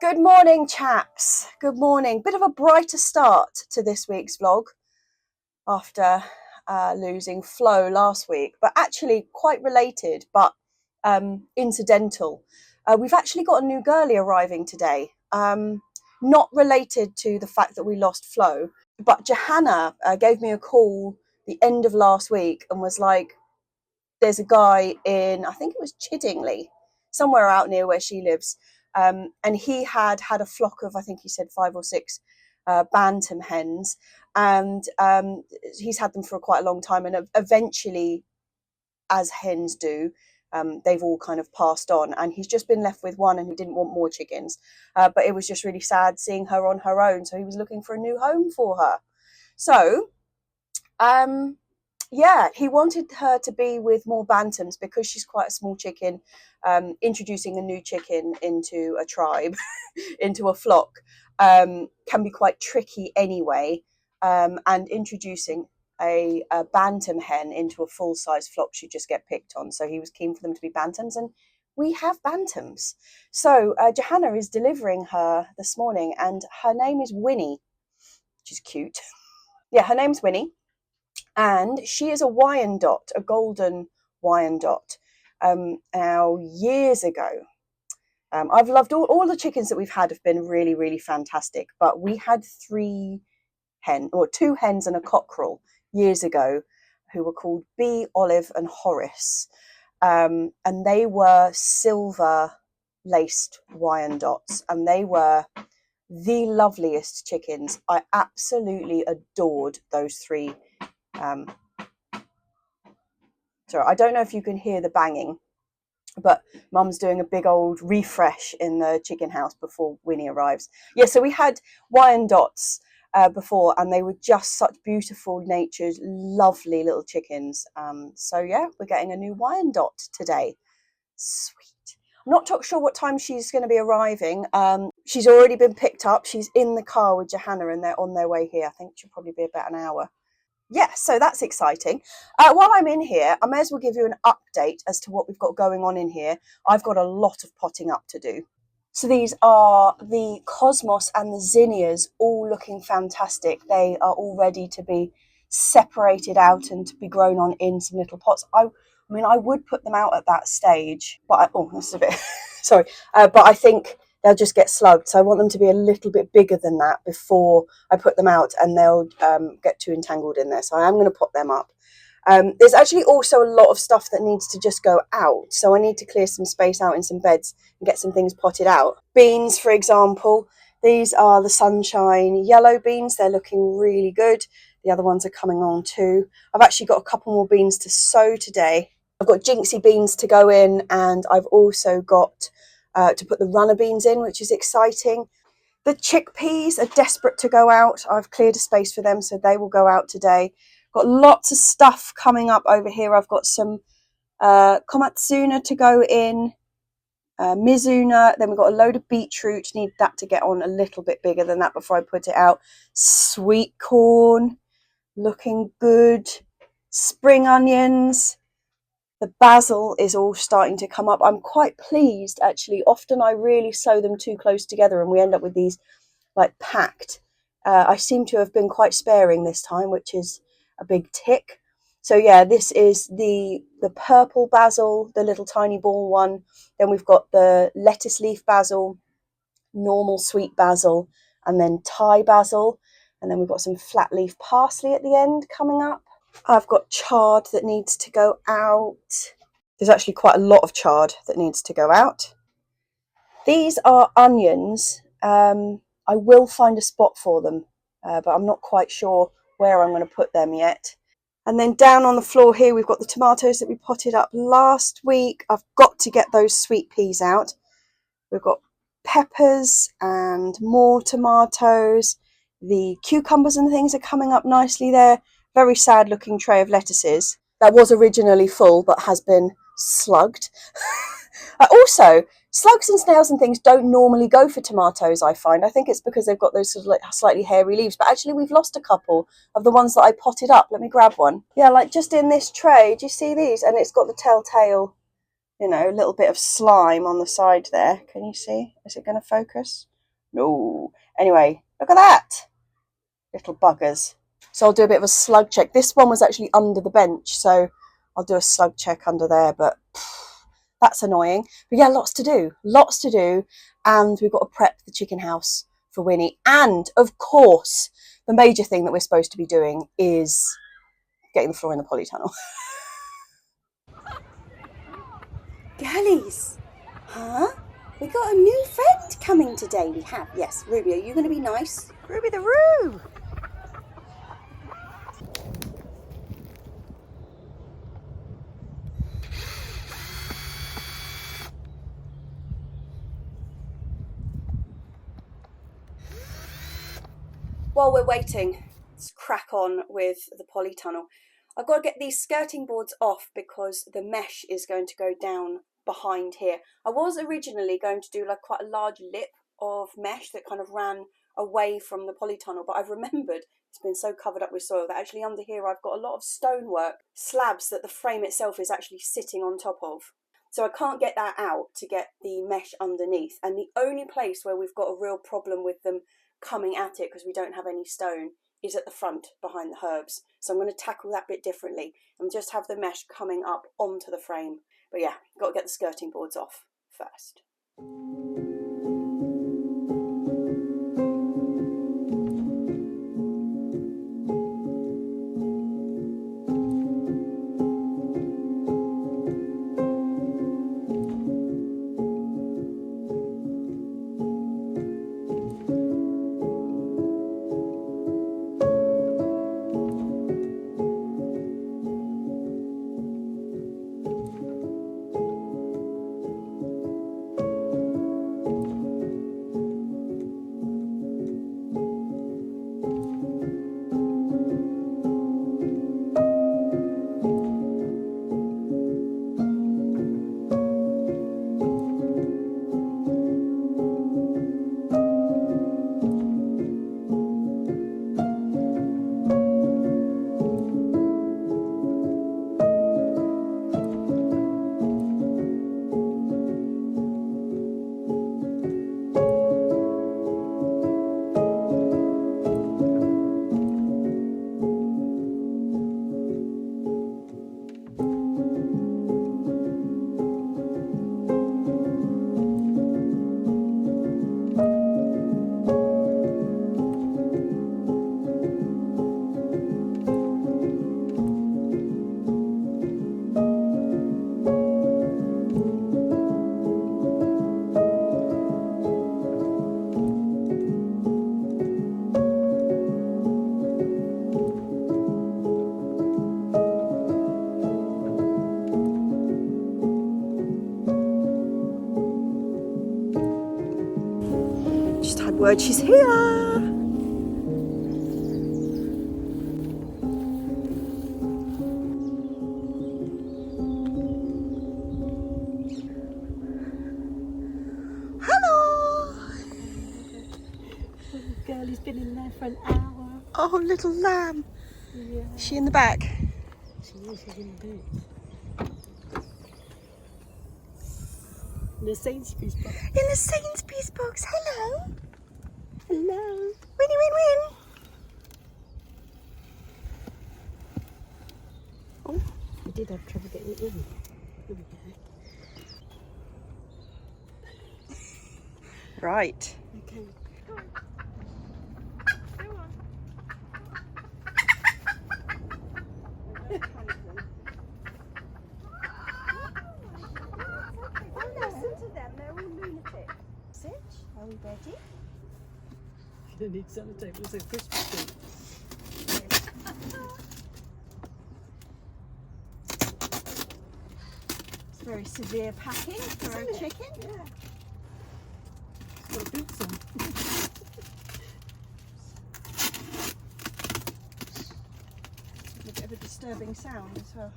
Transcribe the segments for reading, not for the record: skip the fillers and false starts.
Good morning, chaps. Good morning. Bit of a brighter start to this week's vlog after losing Flo last week, but actually quite related, but incidental. We've actually got a new girlie arriving today. Not related to the fact that we lost Flo, but Johanna gave me a call the end of last week and was like, there's a guy in, I think it was Chiddingly, somewhere out near where she lives. And he had a flock of, I think he said 5 or 6 bantam hens, and he's had them for quite a long time. And eventually, as hens do, they've all kind of passed on, and he's just been left with one, and he didn't want more chickens. But it was just really sad seeing her on her own, so he was looking for a new home for her. So, yeah, he wanted her to be with more bantams because she's quite a small chicken. Introducing a new chicken into a tribe, into a flock, can be quite tricky anyway. And introducing a bantam hen into a full-size flock should just get picked on. So he was keen for them to be bantams, and we have bantams. So Johanna is delivering her this morning, and her name is Winnie, which is cute. Yeah, her name's Winnie. And she is a Wyandotte, a golden Wyandotte. Now, years ago, I've loved all the chickens that we've had have been really, really fantastic. But we had 2 hens and a cockerel years ago who were called Bee, Olive and Horace. And they were silver laced Wyandottes, and they were the loveliest chickens. I absolutely adored those 3. Sorry, I don't know if you can hear the banging, but Mum's doing a big old refresh in the chicken house before Winnie arrives. Yeah, so we had Wyandottes before, and they were just such beautiful natured, lovely little chickens. So yeah, we're getting a new Wyandotte today. Sweet. I'm not sure what time she's going to be arriving. She's already been picked up. She's in the car with Johanna, and they're on their way here. I think she'll probably be about an hour. Yeah, so that's exciting. While I'm in here, I may as well give you an update as to what we've got going on in here. I've got a lot of potting up to do. So these are the Cosmos and the Zinnias, all looking fantastic. They are all ready to be separated out and to be grown on in some little pots. I mean, I would put them out at that stage, but that's a bit, sorry. But I think they'll just get slugged. So I want them to be a little bit bigger than that before I put them out, and they'll get too entangled in there. So I am going to pot them up. There's actually also a lot of stuff that needs to just go out. So I need to clear some space out in some beds and get some things potted out. Beans, for example. These are the Sunshine yellow beans. They're looking really good. The other ones are coming on too. I've actually got a couple more beans to sow today. I've got Jinxie beans to go in, and I've also got to put the runner beans in, which is exciting. The chickpeas are desperate to go out. I've cleared a space for them, so they will go out today. Got lots of stuff coming up over here. I've got some komatsuna to go in, mizuna. Then we've got a load of beetroot. Need that to get on a little bit bigger than that before I put it out. Sweet corn, looking good. Spring onions. The basil is all starting to come up. I'm quite pleased, actually. Often I really sow them too close together and we end up with these like packed. I seem to have been quite sparing this time, which is a big tick. So yeah, this is the purple basil, the little tiny ball one. Then we've got the lettuce leaf basil, normal sweet basil, and then Thai basil. And then we've got some flat leaf parsley at the end coming up. I've got chard that needs to go out. There's actually quite a lot of chard that needs to go out. These are onions. I will find a spot for them, but I'm not quite sure where I'm going to put them yet. And then down on the floor here, we've got the tomatoes that we potted up last week. I've got to get those sweet peas out. We've got peppers and more tomatoes. The cucumbers and things are coming up nicely there. Very sad looking tray of lettuces. That was originally full, but has been slugged. Also, slugs and snails and things don't normally go for tomatoes, I find. I think it's because they've got those sort of like slightly hairy leaves. But actually, we've lost a couple of the ones that I potted up. Let me grab one. Yeah, like just in this tray. Do you see these? And it's got the telltale, you know, little bit of slime on the side there. Can you see? Is it going to focus? No. Anyway, look at that. Little buggers. So I'll do a bit of a slug check. This one was actually under the bench, so I'll do a slug check under there, but that's annoying. But yeah, lots to do. Lots to do. And we've got to prep the chicken house for Winnie. And, of course, the major thing that we're supposed to be doing is getting the floor in the polytunnel. Girlies, huh? We got a new friend coming today. We have, yes. Ruby, are you going to be nice? Ruby the Roo! While we're waiting, let's crack on with the polytunnel. I've got to get these skirting boards off because the mesh is going to go down behind here. I was originally going to do like quite a large lip of mesh that kind of ran away from the polytunnel, but I've remembered it's been so covered up with soil that actually under here I've got a lot of stonework, slabs that the frame itself is actually sitting on top of. So I can't get that out to get the mesh underneath, and the only place where we've got a real problem with them coming at it, because we don't have any stone, is at the front behind the herbs. So I'm going to tackle that bit differently and just have the mesh coming up onto the frame. But yeah, got to get the skirting boards off first. Word, she's here. Hello. Little girl has been in there for an hour. Oh, little lamb. Yeah. Is she in the back? She is, she's in the boot. In the Sainsbury's box. In the Sainsbury's box. Hello. Hello. Winnie, win, win. Oh, we did have trouble getting it in. Here we go. Right. Okay. Go on. Listen to them, they're all lunatics. Sit, are we ready? Gonna need sellotape, it's a Christmas tree. It's very severe packing for a chicken. Yeah. Got boots on. A bit of a disturbing sound as well.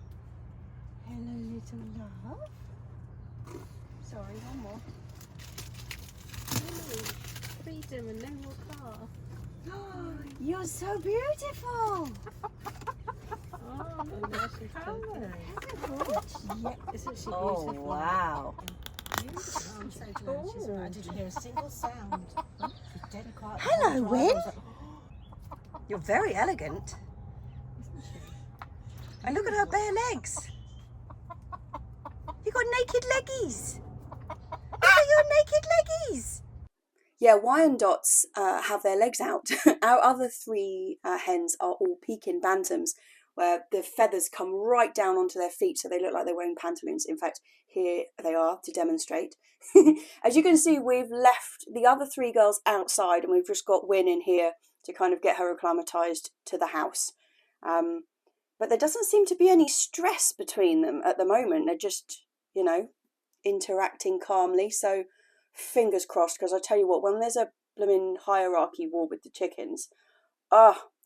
Hello, little love. Sorry, one more. Freedom and no more car. You're so beautiful. Oh, and now she's colour. Yeah. Isn't she Oh, beautiful? wow. I'm so glad she's right. I didn't hear a single sound. getting quiet. Hello, Win. Like, You're very elegant. isn't she? And look at her bare legs. You got naked leggies. Look at your naked leggies. Yeah, Wyandottes have their legs out. Our other three hens are all Pekin bantams, where the feathers come right down onto their feet, so they look like they're wearing pantaloons. In fact, here they are to demonstrate. As you can see, we've left the other three girls outside, and we've just got Win in here to kind of get her acclimatised to the house. But there doesn't seem to be any stress between them at the moment. They're just, you know, interacting calmly. So fingers crossed, because I tell you what, when there's a blooming hierarchy war with the chickens,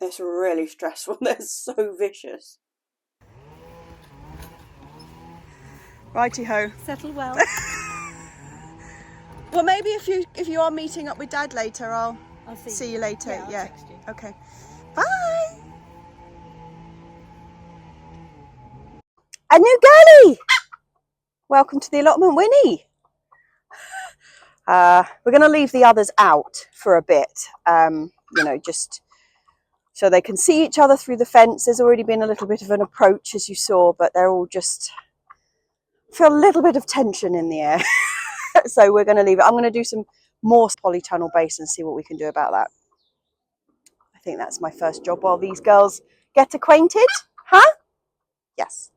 it's really stressful. They're so vicious. Righty ho. settle well. Well, maybe if you are meeting up with Dad later, I'll I'll see you later. Yeah, I'll Yeah. text you. Okay. Bye. A new girlie. Welcome to the allotment, Winnie. We're going to leave the others out for a bit, you know, just so they can see each other through the fence. There's already been a little bit of an approach, as you saw, but they're all just feel a little bit of tension in the air. So we're going to leave it. I'm going to do some more polytunnel base and see what we can do about that. I think that's my first job while these girls get acquainted. Huh? Yes.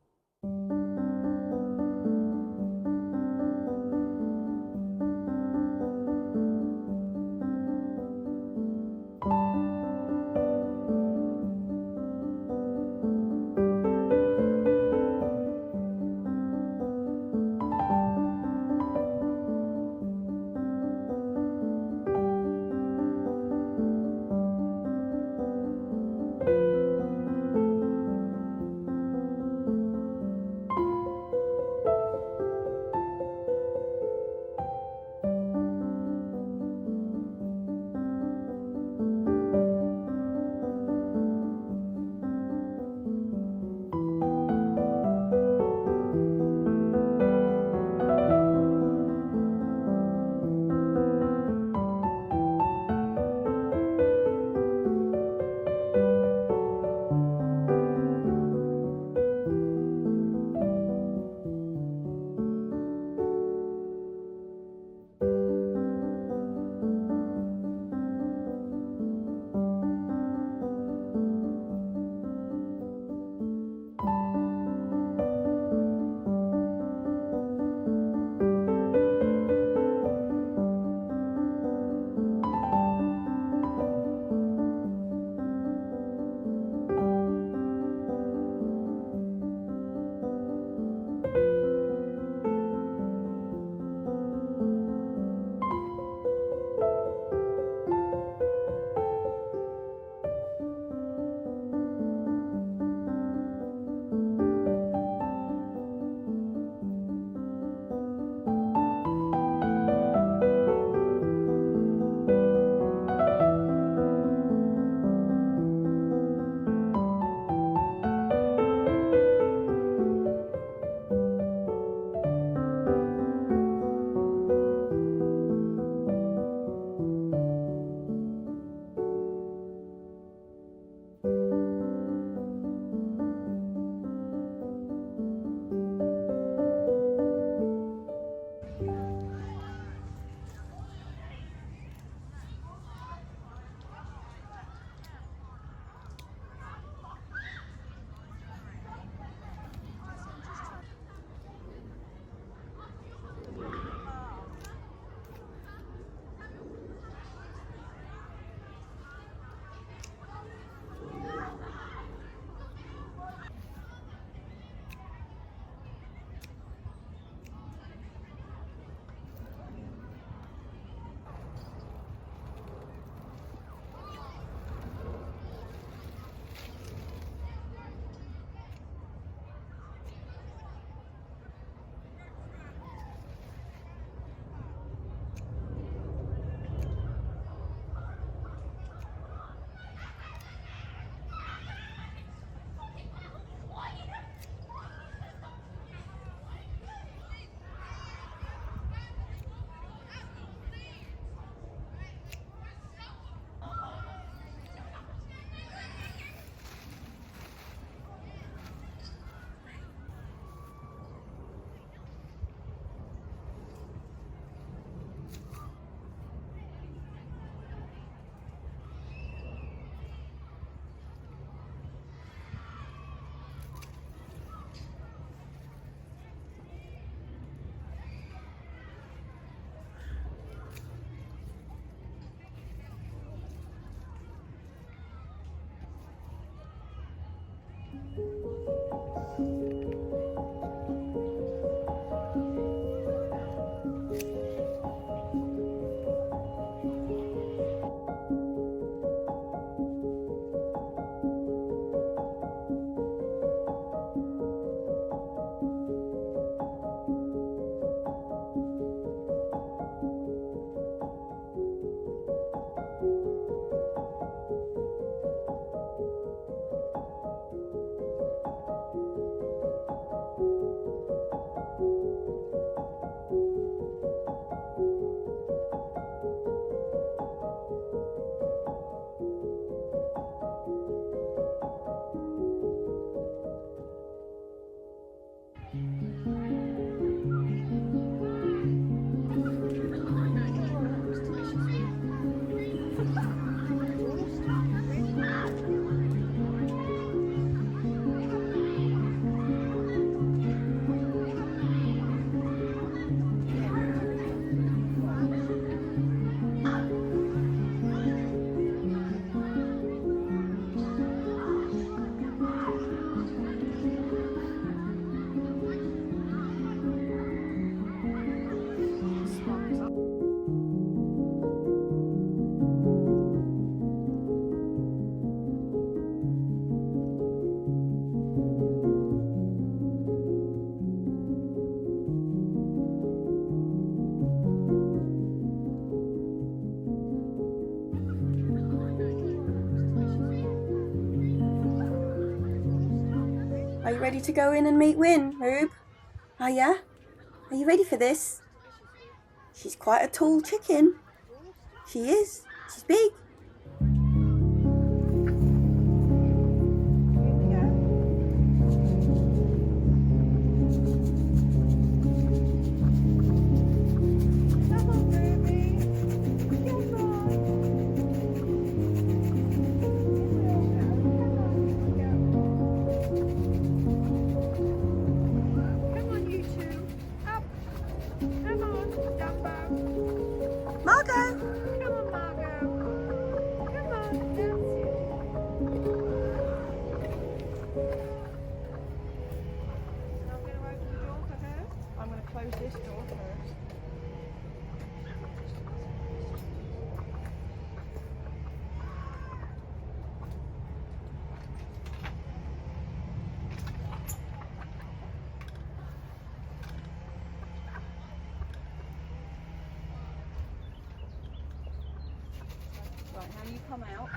ready to go in and meet Win, Rube? Oh yeah? Are you ready for this? She's quite a tall chicken. She is. She's big. This door first. Right, now you come out.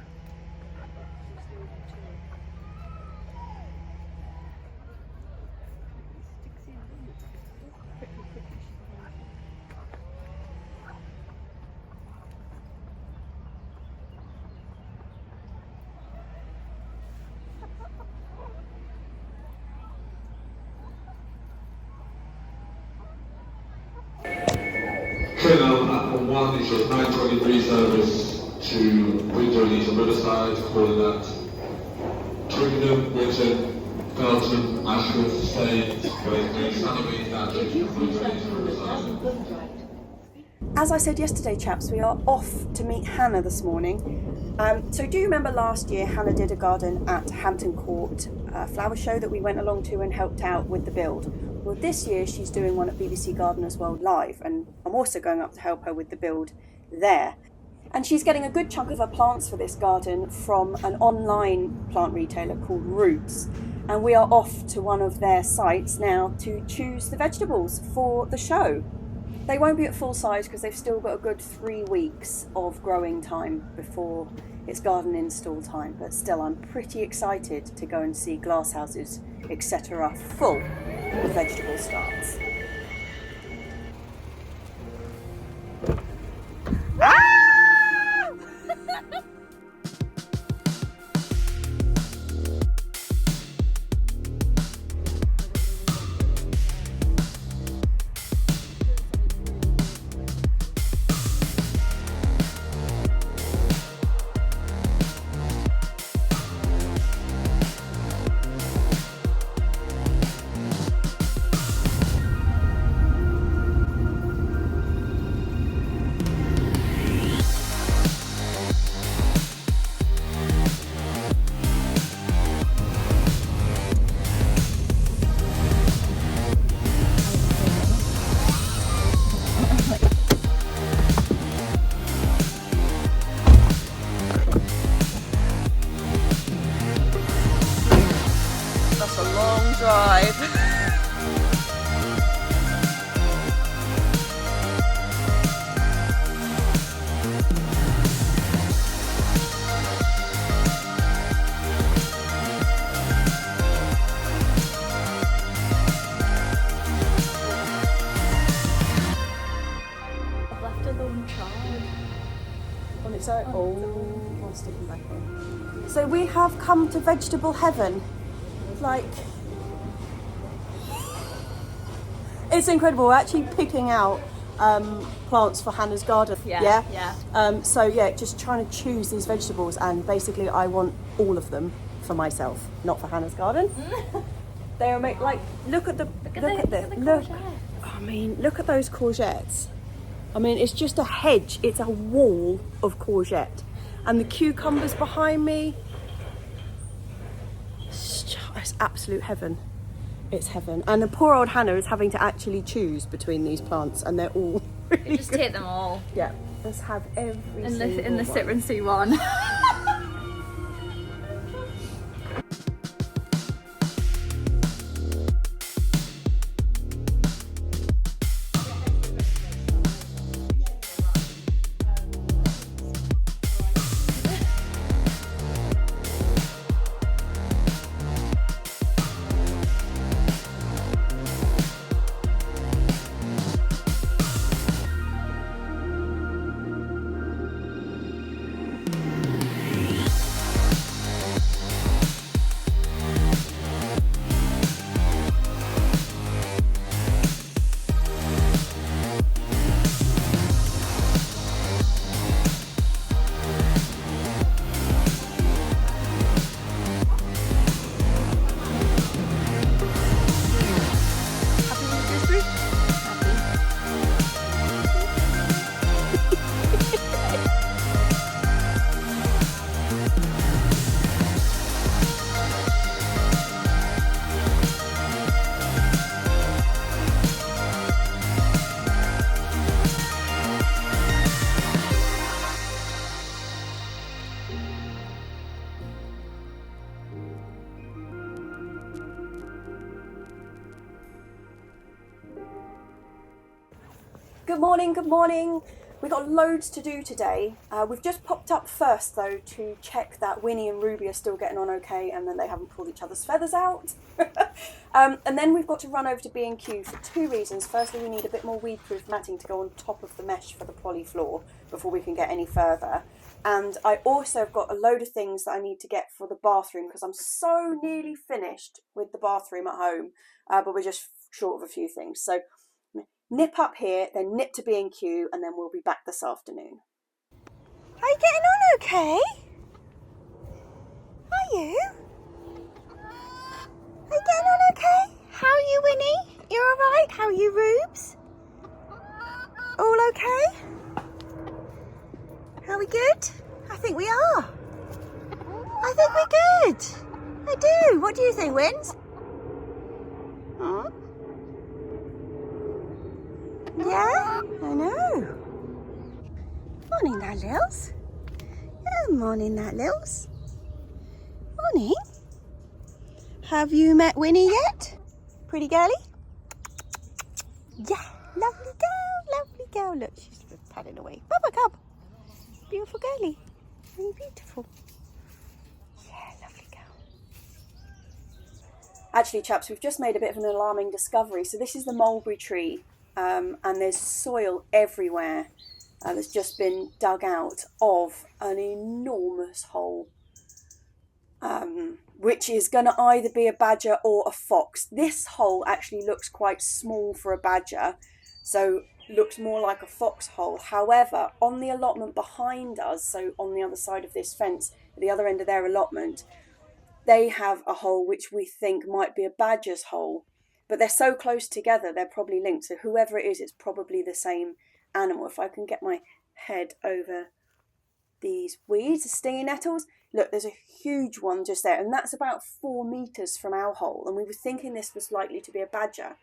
Trailcam Platform 1 is your 9:23 service to Windsor and East Riverside, calling that Twickenham, Winton, Felton, Ashworth, Staines, Wakefield, Sunderby, Datchet, Windsor and East Riverside. As I said yesterday, chaps, we are off to meet Hannah this morning. So do you remember last year Hannah did a garden at Hampton Court flower show that we went along to and helped out with the build? Well, this year she's doing one at BBC Gardeners World Live, and I'm also going up to help her with the build there. And she's getting a good chunk of her plants for this garden from an online plant retailer called Roots. And we are off to one of their sites now to choose the vegetables for the show. They won't be at full size because they've still got a good 3 weeks of growing time before it's garden install time, but still I'm pretty excited to go and see glasshouses, etc. full of vegetable starts. That's a long drive. I've left a lone child. On its own. Oh, I'll stick him back in. So we have come to vegetable heaven. Like, it's incredible. We're actually picking out plants for Hannah's garden. Yeah. So yeah, just trying to choose these vegetables, and basically I want all of them for myself, not for Hannah's garden. They are like, look at the look. I mean, look at those courgettes. I mean, it's just a hedge. It's a wall of courgette, and the cucumbers behind me. It's absolute heaven. It's heaven. And the poor old Hannah is having to actually choose between these plants, and they're all really Just good. take them all. Yeah, let's have every In single the one. sit and see one. Good morning, good morning. We've got loads to do today. We've just popped up first though to check that Winnie and Ruby are still getting on okay and that they haven't pulled each other's feathers out. And then we've got to run over to B&Q for two reasons. Firstly, we need a bit more weed-proof matting to go on top of the mesh for the poly floor before we can get any further. And I also have got a load of things that I need to get for the bathroom because I'm so nearly finished with the bathroom at home, but we're just short of a few things. So nip up here, then nip to B&Q, and then we'll be back this afternoon. Are you getting on okay? Are you? Are you getting on okay? How are you, Winnie? You alright? How are you, Rubes? All okay? Are we good? I think we are. I think we're good. I do. What do you think, Wins? Hmm? Yeah, I know. Morning, that Lils. Good morning, that Lils. Morning. Have you met Winnie yet? Pretty girly? Yeah, lovely girl, lovely girl. Look, she's padding away. Bubba cub. Beautiful girly. Very beautiful. Yeah, lovely girl. Actually, chaps, we've just made a bit of an alarming discovery. So this is the mulberry tree, and there's soil everywhere. That's just been dug out of an enormous hole, which is going to either be a badger or a fox. This hole actually looks quite small for a badger, so looks more like a fox hole. However, on the allotment behind us, so on the other side of this fence, at the other end of their allotment, they have a hole which we think might be a badger's hole. But they're so close together, they're probably linked. So whoever it is, it's probably the same animal. If I can get my head over these weeds, the stinging nettles. Look, there's a huge one just there, and that's about 4 meters from our hole. And we were thinking this was likely to be a badger.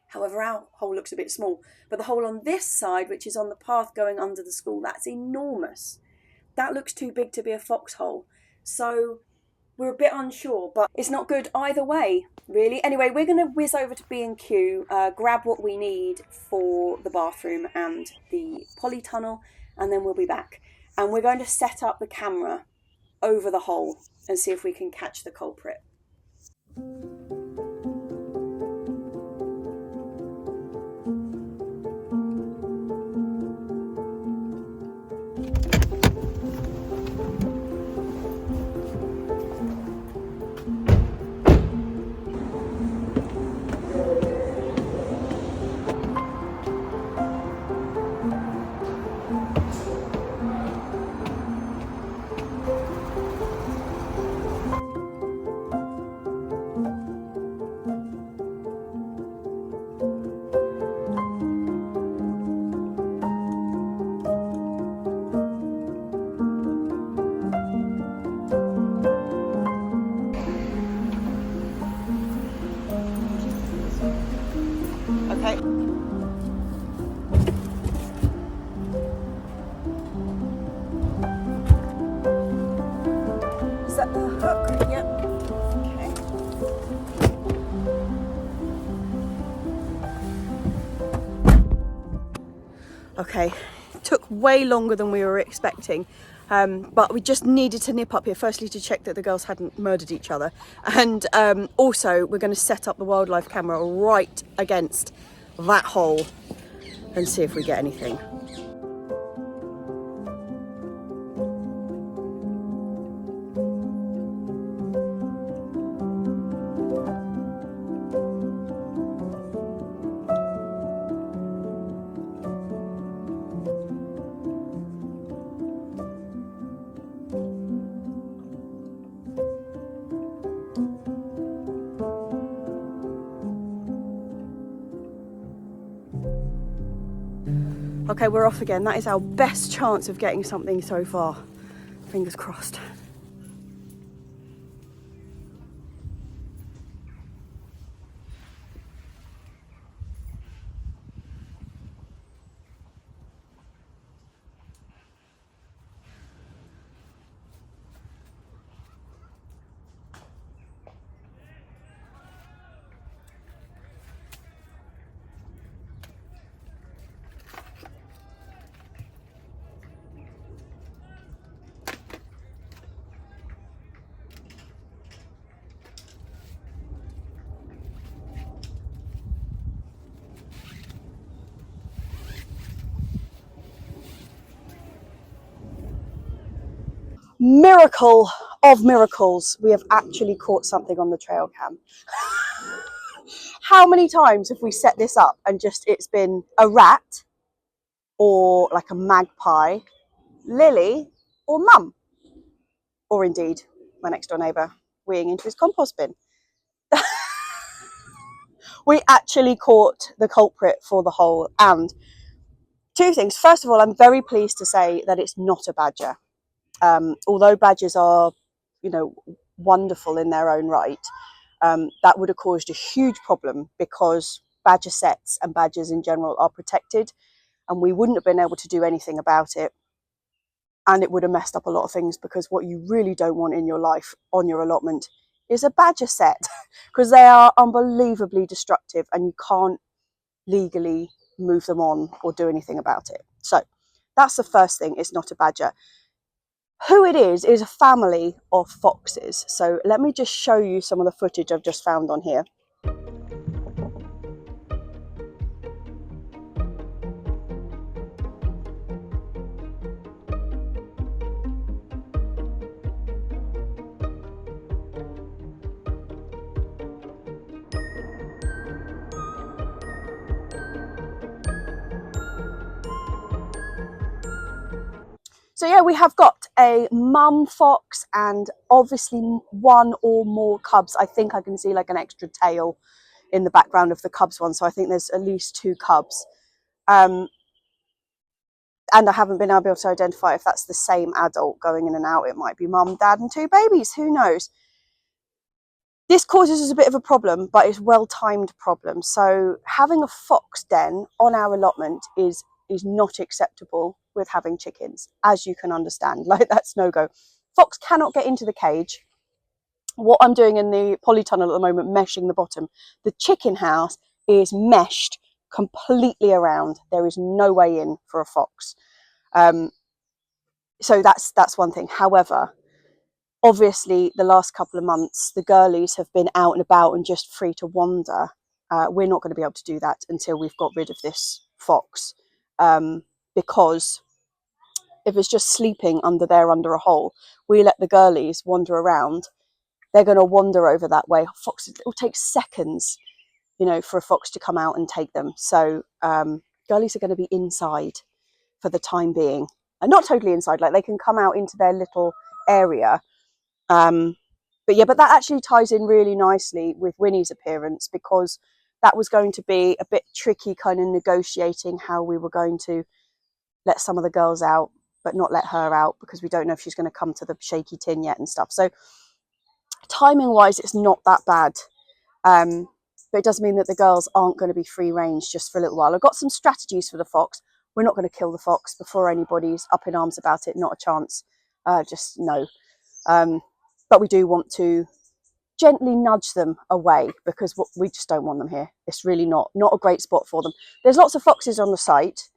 However, our hole looks a bit small. But the hole on this side, which is on the path going under the school, that's enormous. That looks too big to be a foxhole. So we're a bit unsure, but it's not good either way, really. Anyway, we're going to whiz over to B&Q, grab what we need for the bathroom and the polytunnel, and then we'll be back. And we're going to set up the camera over the hole and see if we can catch the culprit. Okay. Is that the hook? Yep. Okay, took way longer than we were expecting, but we just needed to nip up here, firstly to check that the girls hadn't murdered each other, and also we're going to set up the wildlife camera right against that hole and see if we get anything. Okay, we're off again. That is our best chance of getting something so far. Fingers crossed. miracle of miracles, we have actually caught something on the trail cam. How many times have we set this up and just it's been a rat or like a magpie, Lily or Mum, or indeed my next door neighbour weeing into his compost bin. We actually caught the culprit for the hole. And two things. First of all, I'm very pleased to say that it's not a badger. Although badgers are, you know, wonderful in their own right, that would have caused a huge problem because badger sets and badgers in general are protected, and we wouldn't have been able to do anything about it. And it would have messed up a lot of things, because what you really don't want in your life on your allotment is a badger set, because they are unbelievably destructive and you can't legally move them on or do anything about it. So that's the first thing, it's not a badger. Who it is a family of foxes. So let me just show you some of the footage I've just found on here. So yeah, we have got a mum fox and obviously one or more cubs. I think I can see like an extra tail in the background of the cubs one. So I think there's at least 2 cubs. And I haven't been able to identify if that's the same adult going in and out. It might be mum, dad and 2 babies, who knows? This causes us a bit of a problem, but it's well-timed problem. So having a fox den on our allotment is not acceptable with having chickens, as you can understand. Like, that's no go. Fox cannot get into the cage. What I'm doing in the polytunnel at the moment, meshing the bottom, the chicken house is meshed completely around. There is no way in for a fox. So that's one thing. However, obviously the last couple of months the girlies have been out and about and just free to wander. We're not going to be able to do that until we've got rid of this fox, because if it's just sleeping under a hole, we let the girlies wander around, they're going to wander over that way. Foxes, it will take seconds, you know, for a fox to come out and take them. So girlies are going to be inside for the time being, and not totally inside, like they can come out into their little area. But yeah, but that actually ties in really nicely with Winnie's appearance, because that was going to be a bit tricky, kind of negotiating how we were going to let some of the girls out but not let her out, because we don't know if she's going to come to the shaky tin yet and stuff. So timing wise it's not that bad, but it does mean that the girls aren't going to be free range just for a little while. I've got some strategies for the fox. We're not going to kill the fox before anybody's up in arms about it, not a chance, just no. But we do want to gently nudge them away, because we just don't want them here. It's really not a great spot for them. There's lots of foxes on the site,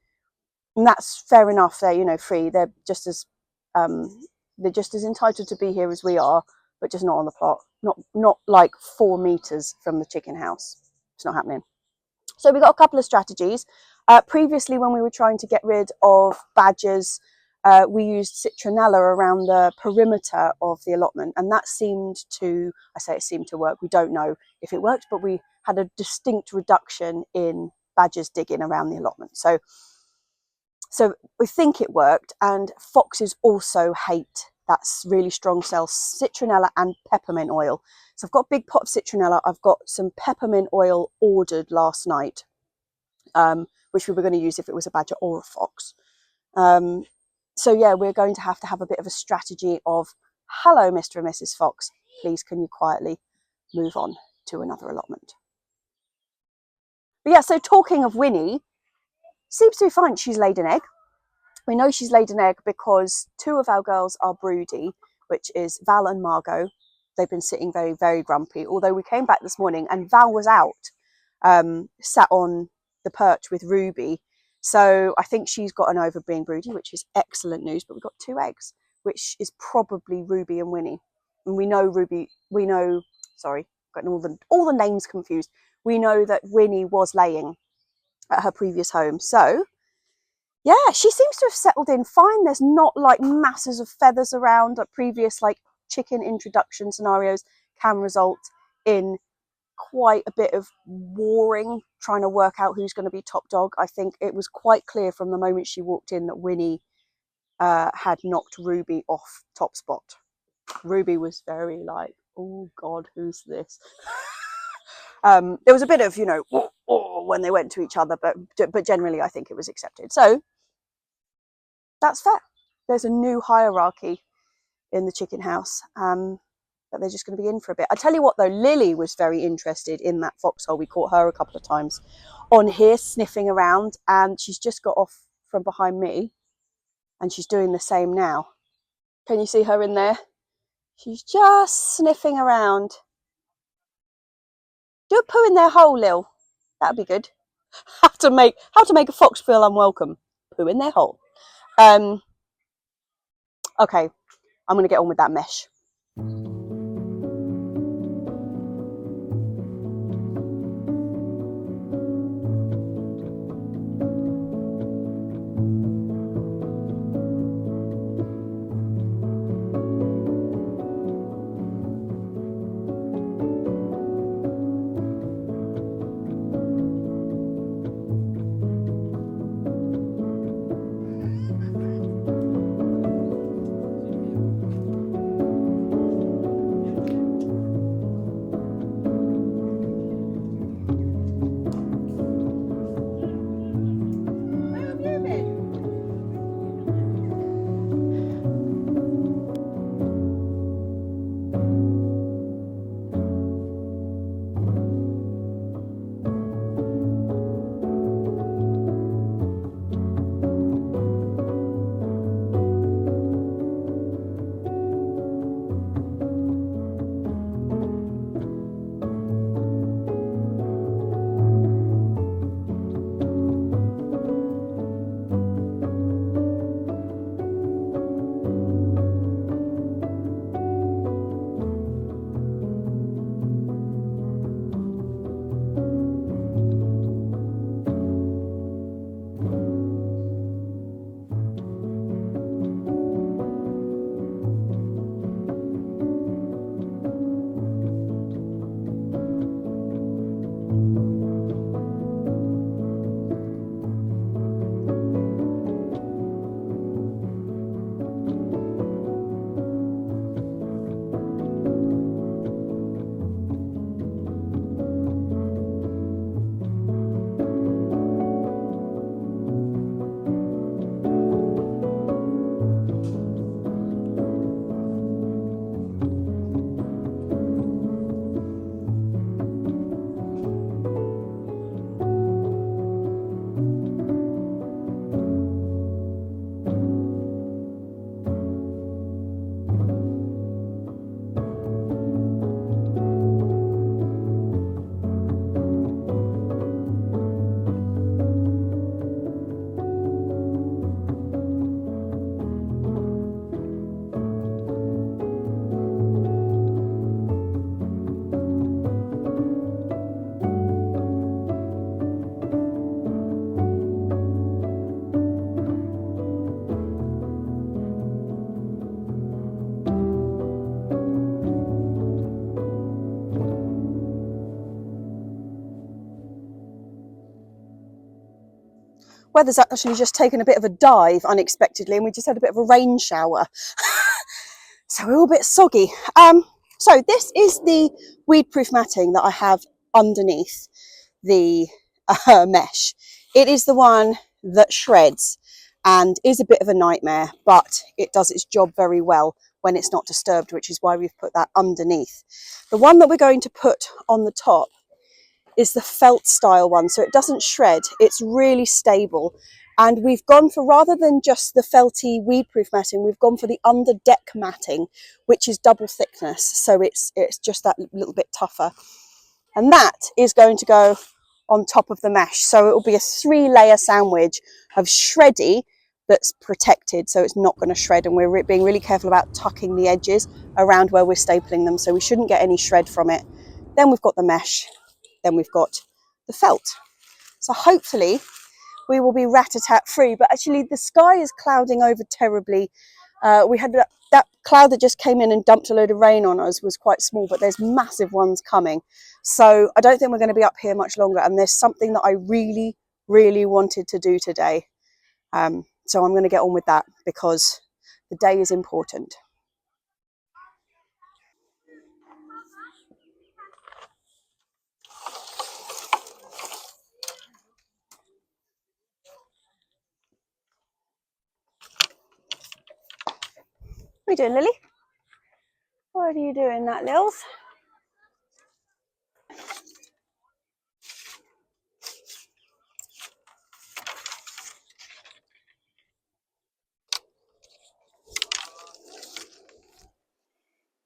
and that's fair enough. They're, you know, free. They're just as entitled to be here as we are, but just not on the plot. Not like 4 meters from the chicken house. It's not happening. So we got a couple of strategies. Previously, when we were trying to get rid of badgers, we used citronella around the perimeter of the allotment, and that seemed to, I say it seemed to work, we don't know if it worked, but we had a distinct reduction in badgers digging around the allotment. So we think it worked. And foxes also hate that's really strong smell, citronella and peppermint oil. So I've got a big pot of citronella. I've got some peppermint oil ordered last night, which we were going to use if it was a badger or a fox. So yeah, we're going to have a bit of a strategy of, hello, Mr. and Mrs. Fox, please can you quietly move on to another allotment. But yeah, so talking of Winnie, seems to be fine. She's laid an egg. We know she's laid an egg because 2 of our girls are broody, which is Val and Margot. They've been sitting very, very grumpy, although we came back this morning and Val was out, sat on the perch with Ruby. So I think she's gotten over being broody, which is excellent news. But we've got 2 eggs, which is probably Ruby and Winnie. And we know sorry, getting all the names confused. We know that Winnie was laying at her previous home. So Yeah, she seems to have settled in fine. There's not like masses of feathers around. Like previous like chicken introduction scenarios can result in quite a bit of warring, trying to work out who's going to be top dog. I think it was quite clear from the moment she walked in that Winnie had knocked Ruby off top spot. Ruby was very like, oh God, who's this? There was a bit of, you know, when they went to each other, but generally I think it was accepted. So that's fair. There's a new hierarchy in the chicken house, but they're just going to be in for a bit. I tell you what though, Lily was very interested in that foxhole. We caught her a couple of times on here sniffing around, and she's just got off from behind me and she's doing the same now. Can you see her in there? She's just sniffing around. Do a poo in their hole, Lil. That'd be good. How to make a fox feel unwelcome. Poo in their hole. Okay, I'm going to get on with that mesh. Weather's actually just taken a bit of a dive unexpectedly, and we just had a bit of a rain shower. So we're all a bit soggy. So this is the weed-proof matting that I have underneath the mesh. It is the one that shreds and is a bit of a nightmare, but it does its job very well when it's not disturbed, which is why we've put that underneath. The one that we're going to put on the top is the felt style one, so it doesn't shred, it's really stable, and we've gone for, rather than just the felty weed proof matting, we've gone for the under deck matting, which is double thickness, so it's just that little bit tougher, and that is going to go on top of the mesh, so it will be a 3-layer sandwich of shreddy that's protected, so it's not going to shred, and we're being really careful about tucking the edges around where we're stapling them, so we shouldn't get any shred from it. Then we've got the mesh, then we've got the felt. So hopefully we will be rat-a-tat free. But actually the sky is clouding over terribly. We had that cloud that just came in and dumped a load of rain on us was quite small, but there's massive ones coming. So I don't think we're going to be up here much longer. And there's something that I really, really wanted to do today. So I'm going to get on with that because the day is important. What are you doing, Lily? What are you doing, that Lils?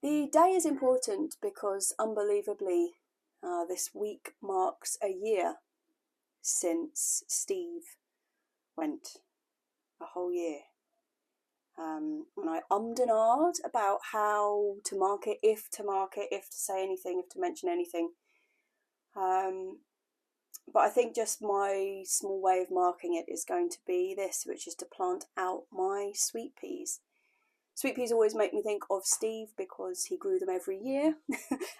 The day is important because, unbelievably, this week marks a year since Steve went. A whole year. And I ummed and ahed about how to mark it, if to say anything, if to mention anything. But I think just my small way of marking it is going to be this, which is to plant out my sweet peas. Sweet peas always make me think of Steve because he grew them every year.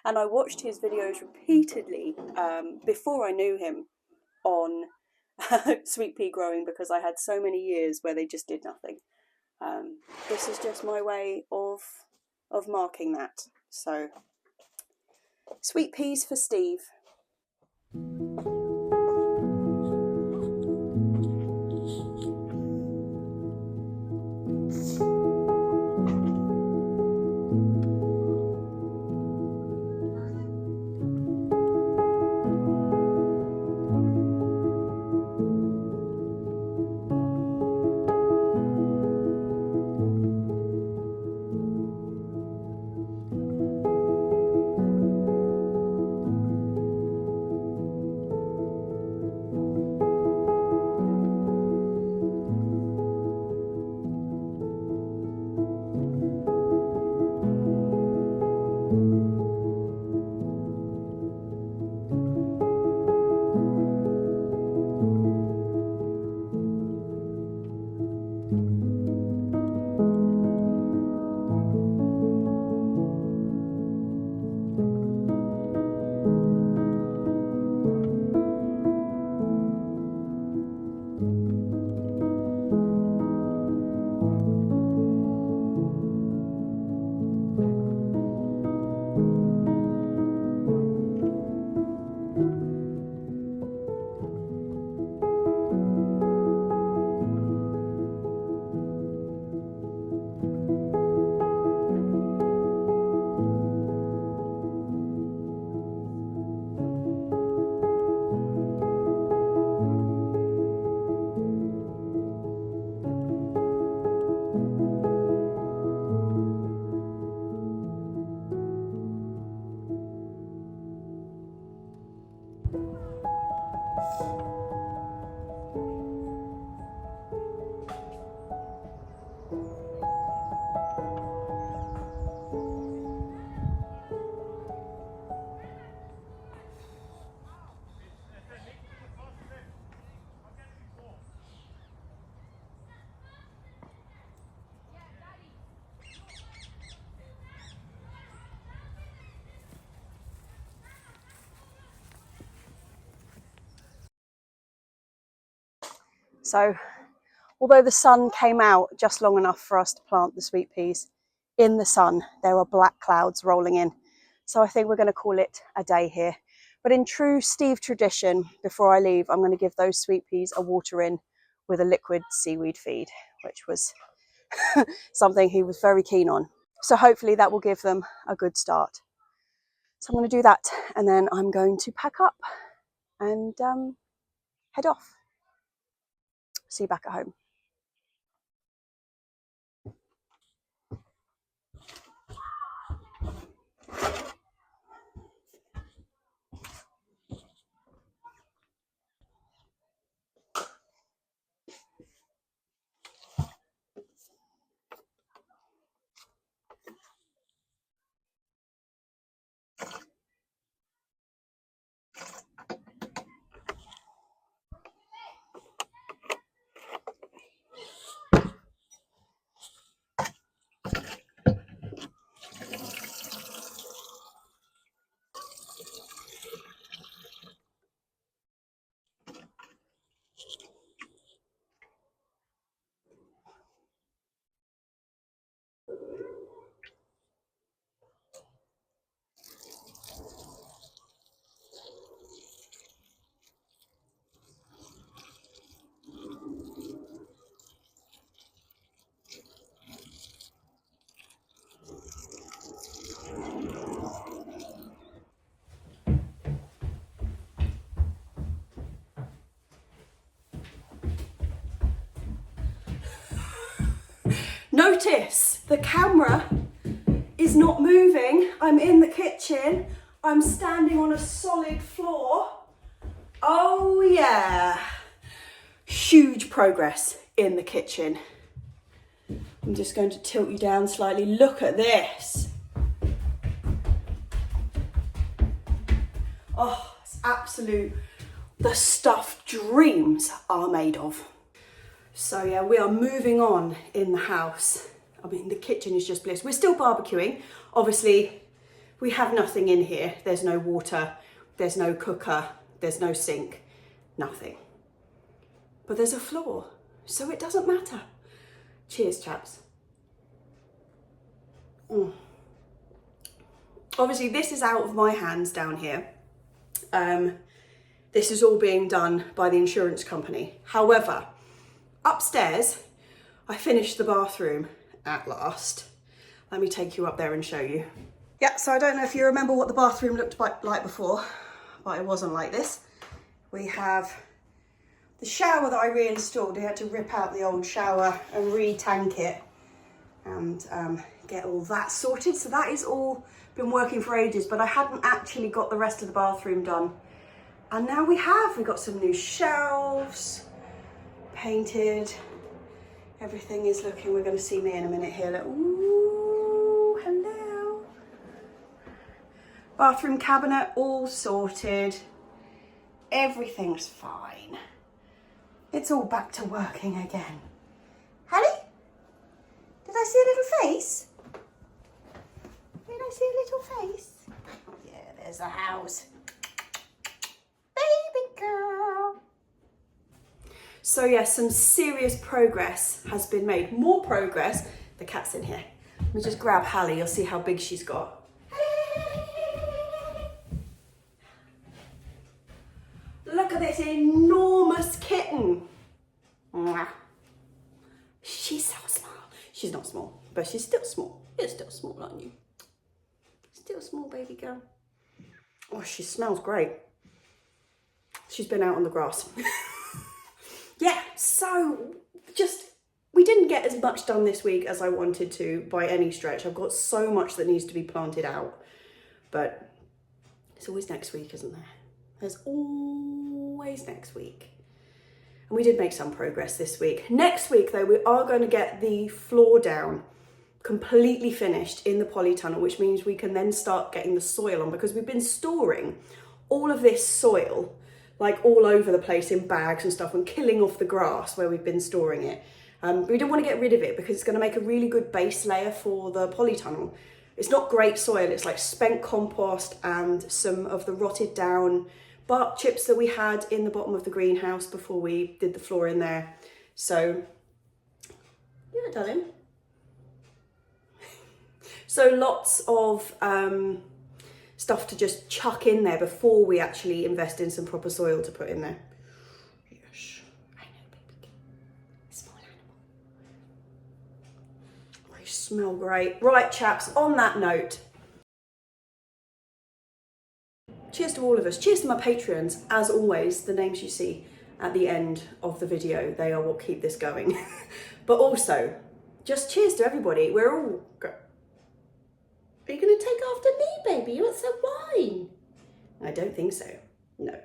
And I watched his videos repeatedly before I knew him on sweet pea growing because I had so many years where they just did nothing. This is just my way of marking that. So, sweet peas for Steve. So, although the sun came out just long enough for us to plant the sweet peas, in the sun there are black clouds rolling in. So I think we're going to call it a day here. But in true Steve tradition, before I leave, I'm going to give those sweet peas a water in with a liquid seaweed feed, which was something he was very keen on. So hopefully that will give them a good start. So I'm going to do that, and then I'm going to pack up and head off. See you back at home. Notice the camera is not moving. I'm in the kitchen. I'm standing on a solid floor. Oh yeah. Huge progress in the kitchen. I'm just going to tilt you down slightly. Look at this. Oh, it's absolute, the stuff dreams are made of. So yeah, we are moving on in the house. I mean, the kitchen is just bliss. We're still barbecuing. Obviously, we have nothing in here. There's no water, there's no cooker, there's no sink, nothing. But there's a floor, so it doesn't matter. Cheers, chaps. Obviously, this is out of my hands down here. This is all being done by the insurance company. However, upstairs, I finished the bathroom at last. Let me take you up there and show you. Yeah, so I don't know if you remember what the bathroom looked like before, but it wasn't like this. We have the shower that I reinstalled. I had to rip out the old shower and re-tank it and get all that sorted. So that is all been working for ages, but I hadn't actually got the rest of the bathroom done. And now we have. We've got some new shelves, painted. Everything is looking, we're going to see me in a minute here. Look, ooh, hello. Bathroom cabinet all sorted. Everything's fine. It's all back to working again. Hallie? Did I see a little face? Did I see a little face? Yeah, there's the house. Baby girl. So yeah, some serious progress has been made. More progress. The cat's in here. Let me just grab Hallie, you'll see how big she's got. Look at this enormous kitten. She's so small. She's not small, but she's still small. You're still small, aren't you? Still small, baby girl. Oh, she smells great. She's been out on the grass. Yeah, so we didn't get as much done this week as I wanted to by any stretch. I've got so much that needs to be planted out, but it's always next week, isn't there? There's always next week. And we did make some progress this week. Next week though, we are going to get the floor down completely finished in the polytunnel, which means we can then start getting the soil on, because we've been storing all of this soil like all over the place in bags and stuff and killing off the grass where we've been storing it. We don't want to get rid of it because it's going to make a really good base layer for the polytunnel. It's not great soil, it's like spent compost and some of the rotted down bark chips that we had in the bottom of the greenhouse before we did the floor in there. So, yeah, darling. So lots of stuff to just chuck in there before we actually invest in some proper soil to put in there. Yes, I know, baby. Small animal. They smell great. Right, chaps, on that note, cheers to all of us. Cheers to my Patreons. As always, the names you see at the end of the video, they are what keep this going. But also, just cheers to everybody. We're all... Are you going to take after me, baby? You want some wine? I don't think so. No.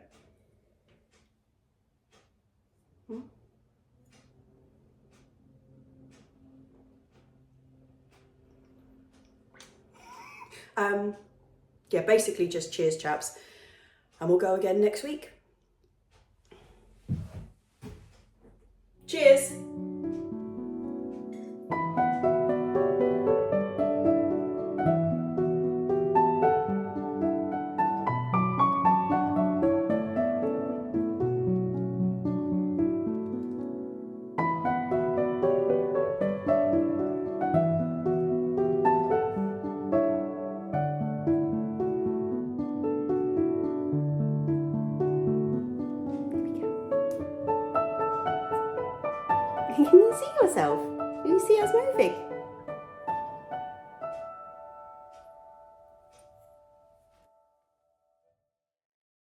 Yeah, basically just cheers, chaps. And we'll go again next week. Cheers. Can you see yourself? Can you see us moving?